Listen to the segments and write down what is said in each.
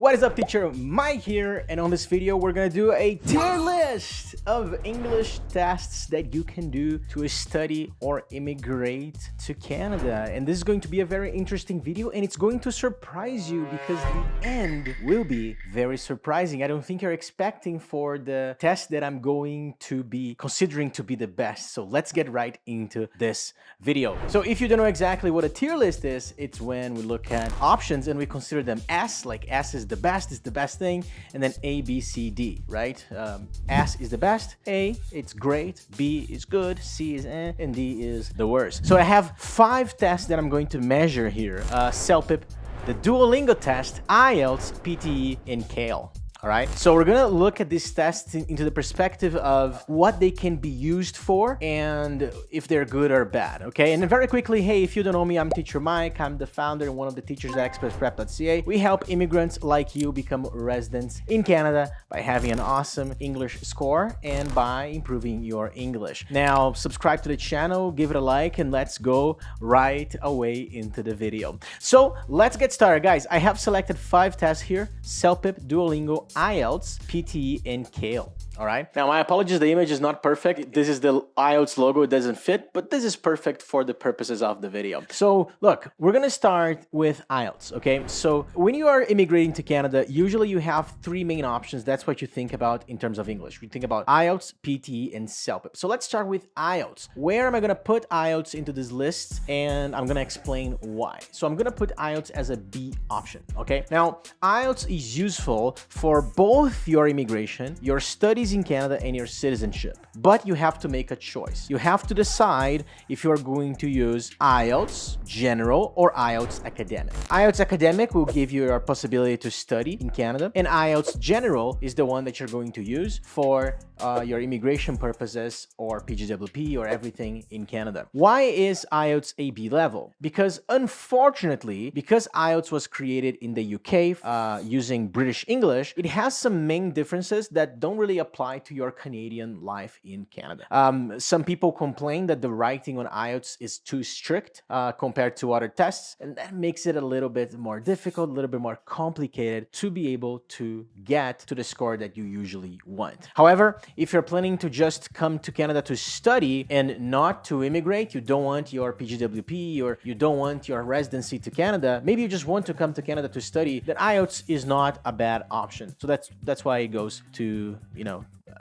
What is up, teacher? Mike here, and on this video we're gonna do a tier list of English tests that you can do to study or immigrate to Canada. And this is going to be a very interesting video, and it's going to surprise you because the end will be very surprising. I don't think you're expecting for the test that I'm going to be considering to be the best. So let's get right into this video. So if you don't know exactly what a tier list is, it's when we look at options and we consider them S, like S is the best thing, and then A, B, C, D, right? S is the best, A, it's great, B is good, C is eh, and D is the worst. So I have 5 tests that I'm going to measure here. CELPIP, the Duolingo test, IELTS, PTE, and CALE. All right, so we're gonna look at these tests into the perspective of what they can be used for and if they're good or bad, okay? And then very quickly, hey, if you don't know me, I'm Teacher Mike. I'm the founder and one of the teachers at ExpressPrep.ca. We help immigrants like you become residents in Canada by having an awesome English score and by improving your English. Now, subscribe to the channel, give it a like, and let's go right away into the video. So let's get started, guys. I have selected 5 tests here: CELPIP, Duolingo, IELTS, PTE, and CALE. All right. Now, my apologies, the image is not perfect. This is the IELTS logo. It doesn't fit, but this is perfect for the purposes of the video. So look, we're going to start with IELTS, okay? So when you are immigrating to Canada, usually you have 3 main options. That's what you think about in terms of English. You think about IELTS, PTE, and CELPIP. So let's start with IELTS. Where am I going to put IELTS into this list? And I'm going to explain why. So I'm going to put IELTS as a B option, okay? Now, IELTS is useful for both your immigration, your studies in Canada, and your citizenship. But you have to make a choice. You have to decide if you're going to use IELTS General or IELTS Academic. IELTS Academic will give you your possibility to study in Canada, and IELTS General is the one that you're going to use for your immigration purposes or PGWP or everything in Canada. Why is IELTS a B level? Because unfortunately, because IELTS was created in the UK using British English, it has some main differences that don't really apply to your Canadian life in Canada. Some people complain that the writing on IELTS is too strict compared to other tests, and that makes it a little bit more difficult, a little bit more complicated to be able to get to the score that you usually want. However, if you're planning to just come to Canada to study and not to immigrate, you don't want your PGWP or you don't want your residency to Canada, maybe you just want to come to Canada to study, then IELTS is not a bad option. So that's why it goes to,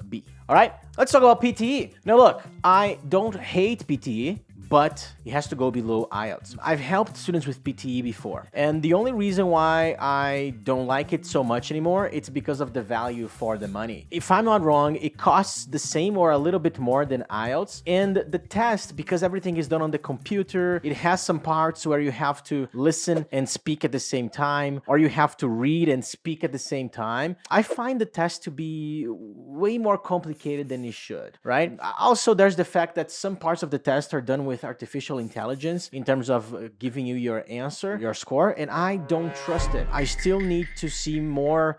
B. All right, let's talk about PTE. Now look, I don't hate PTE, but it has to go below IELTS. I've helped students with PTE before, and the only reason why I don't like it so much anymore, it's because of the value for the money. If I'm not wrong, it costs the same or a little bit more than IELTS, and the test, because everything is done on the computer, it has some parts where you have to listen and speak at the same time, or you have to read and speak at the same time. I find the test to be way more complicated than it should, right? Also, there's the fact that some parts of the test are done with artificial intelligence in terms of giving you your answer, your score, and I don't trust it. I still need to see more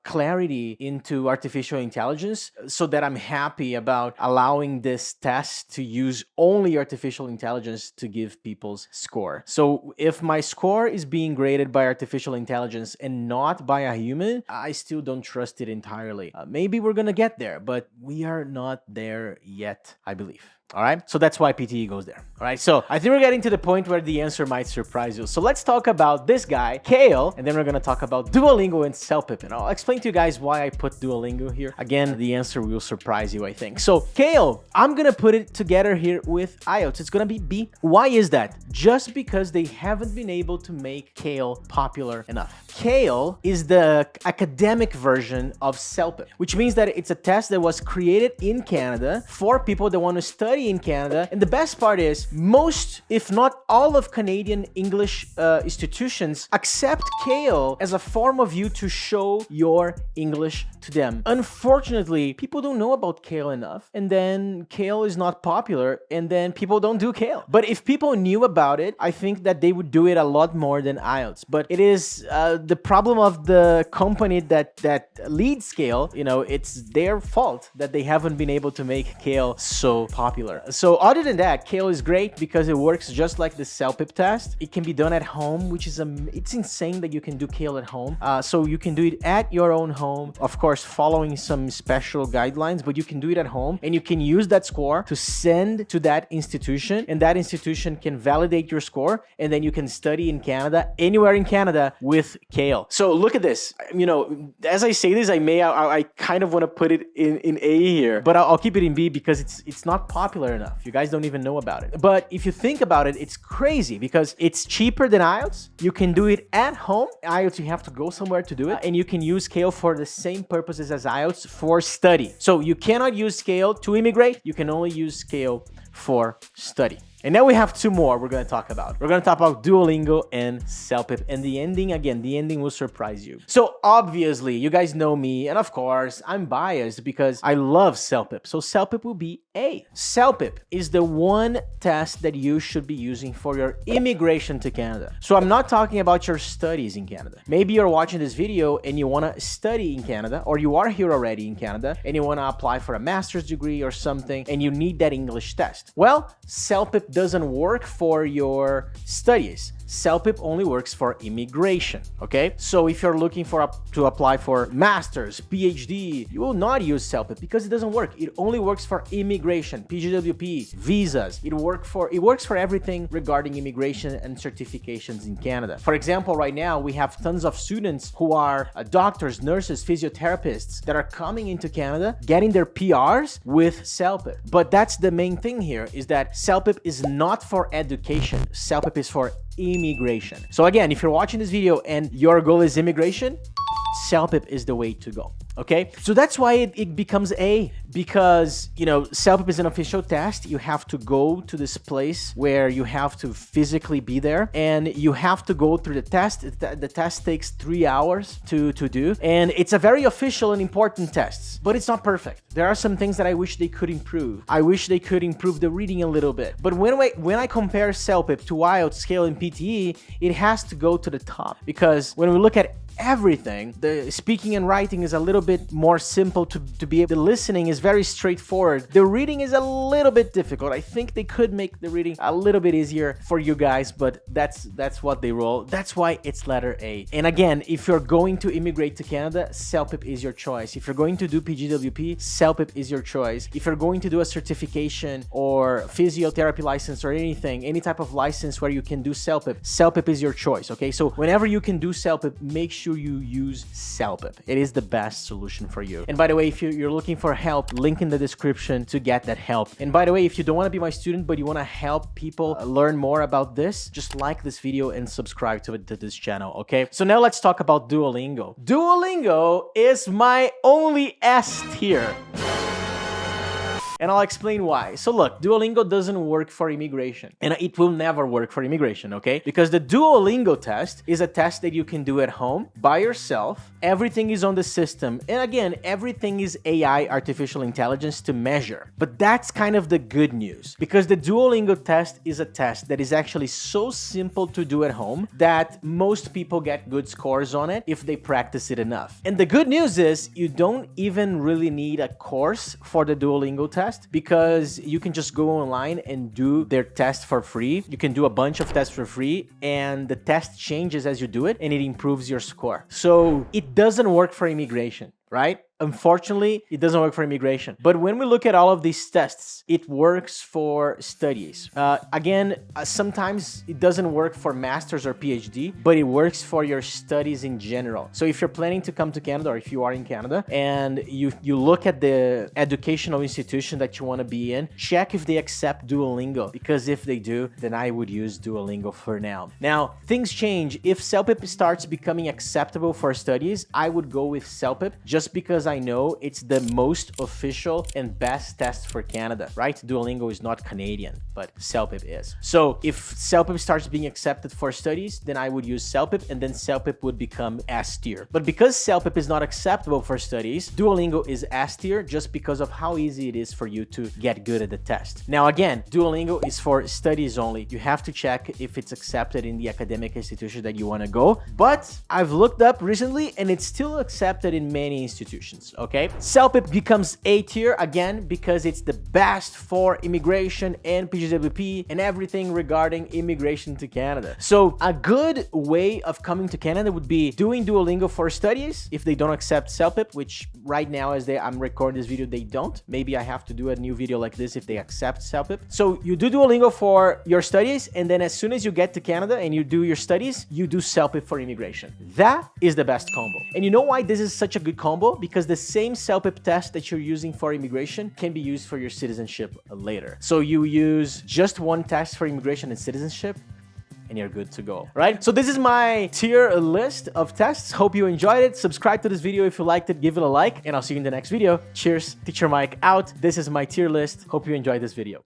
clarity into artificial intelligence so that I'm happy about allowing this test to use only artificial intelligence to give people's score. So if my score is being graded by artificial intelligence and not by a human, I still don't trust it entirely. Maybe we're gonna get there, but we are not there yet, I believe. All right, so that's why PTE goes there. All right, so I think we're getting to the point where the answer might surprise you. So let's talk about this guy, CALE, and then we're gonna talk about Duolingo and CELPIP. And I'll explain to you guys why I put Duolingo here. Again, the answer will surprise you, I think. So CALE, I'm gonna put it together here with IELTS. It's gonna be B. Why is that? Just because they haven't been able to make CALE popular enough. CALE is the academic version of CELPIP, which means that it's a test that was created in Canada for people that want to study in Canada. And the best part is most, if not all of Canadian English institutions accept CALE as a form of you to show your English to them. Unfortunately, people don't know about CALE enough, and then CALE is not popular, and then people don't do CALE. But if people knew about it, I think that they would do it a lot more than IELTS. But it is the problem of the company that leads CALE. It's their fault that they haven't been able to make CALE so popular. popular. So other than that, Kale is great because it works just like the CELPIP test. It can be done at home, which is it's insane that you can do Kale at home. So you can do it at your own home, of course, following some special guidelines, but you can do it at home and you can use that score to send to that institution, and that institution can validate your score, and then you can study in Canada, anywhere in Canada with Kale. So look at this. You know, as I say this, I kind of want to put it in A here, but I'll keep it in B because it's not popular enough. You guys don't even know about it. But if you think about it, it's crazy because it's cheaper than IELTS. You can do it at home. IELTS, you have to go somewhere to do it, and you can use Kale for the same purposes as IELTS for study. So you cannot use Kale to immigrate. You can only use Kale for study. And now we have two more we're going to talk about. We're going to talk about Duolingo and CELPIP. And the ending, again, the ending will surprise you. So obviously, you guys know me. And of course, I'm biased because I love CELPIP. So CELPIP will be A. CELPIP is the one test that you should be using for your immigration to Canada. So I'm not talking about your studies in Canada. Maybe you're watching this video and you want to study in Canada, or you are here already in Canada and you want to apply for a master's degree or something and you need that English test. Well, CELPIP doesn't work for your studies. CELPIP only works for immigration, okay? So if you're looking to apply for master's, PhD, you will not use CELPIP because it doesn't work. It only works for immigration, PGWP, visas. It works for everything regarding immigration and certifications in Canada. For example, right now we have tons of students who are doctors, nurses, physiotherapists that are coming into Canada, getting their PRs with CELPIP. But that's the main thing here, is that CELPIP is not for education. CELPIP is for immigration. So again, if you're watching this video and your goal is immigration, CELPIP is the way to go. Okay, so that's why it becomes A, because, you know, CELPIP is an official test. You have to go to this place where you have to physically be there, and you have to go through the test. The test takes 3 hours to do, and it's a very official and important test, but it's not perfect. There are some things that I wish they could improve. I wish they could improve the reading a little bit. But when I compare CELPIP to IELTS, Scale, and PTE, it has to go to the top, because when we look at everything, the speaking and writing is a little bit more simple to be able. The listening is very straightforward. The reading is a little bit difficult. I think they could make the reading a little bit easier for you guys, but that's what they roll. That's why it's letter A. And again, if you're going to immigrate to Canada, CELPIP is your choice. If you're going to do PGWP, CELPIP is your choice. If you're going to do a certification or physiotherapy license or anything, any type of license where you can do CELPIP, CELPIP is your choice, okay? So whenever you can do CELPIP, make sure you use CELPIP. It is the best solution for you. And by the way, if you're looking for help, link in the description to get that help. And by the way, if you don't want to be my student, but you want to help people learn more about this, just like this video and subscribe to this channel, okay? So now let's talk about Duolingo. Duolingo is my only S tier. And I'll explain why. So look, Duolingo doesn't work for immigration, and it will never work for immigration, okay? Because the Duolingo test is a test that you can do at home by yourself. Everything is on the system. And again, everything is AI, artificial intelligence, to measure. But that's kind of the good news, because the Duolingo test is a test that is actually so simple to do at home that most people get good scores on it if they practice it enough. And the good news is you don't even really need a course for the Duolingo test, because you can just go online and do their test for free. You can do a bunch of tests for free, and the test changes as you do it, and it improves your score. So it doesn't work for immigration, right? Unfortunately, it doesn't work for immigration. But when we look at all of these tests, it works for studies. Sometimes it doesn't work for master's or PhD, but it works for your studies in general. So if you're planning to come to Canada, or if you are in Canada, and you look at the educational institution that you want to be in, check if they accept Duolingo, because if they do, then I would use Duolingo for now. Now, things change. If CELPIP starts becoming acceptable for studies, I would go with CELPIP, just because I know it's the most official and best test for Canada, right? Duolingo is not Canadian, but CELPIP is. So if CELPIP starts being accepted for studies, then I would use CELPIP, and then CELPIP would become S tier. But because CELPIP is not acceptable for studies, Duolingo is S tier, just because of how easy it is for you to get good at the test. Now again, Duolingo is for studies only. You have to check if it's accepted in the academic institution that you want to go. But I've looked up recently, and it's still accepted in many institutions, okay? CELPIP becomes A tier, again, because it's the best for immigration and PGWP and everything regarding immigration to Canada. So a good way of coming to Canada would be doing Duolingo for studies if they don't accept CELPIP, which right now as I'm recording this video, they don't. Maybe I have to do a new video like this if they accept CELPIP. So you do Duolingo for your studies, and then as soon as you get to Canada and you do your studies, you do CELPIP for immigration. That is the best combo. And you know why this is such a good combo? Because the same CELPIP test that you're using for immigration can be used for your citizenship later. So you use just one test for immigration and citizenship, and you're good to go, right? So this is my tier list of tests. Hope you enjoyed it. Subscribe to this video if you liked it, give it a like, and I'll see you in the next video. Cheers, Teacher Mike out. This is my tier list. Hope you enjoyed this video.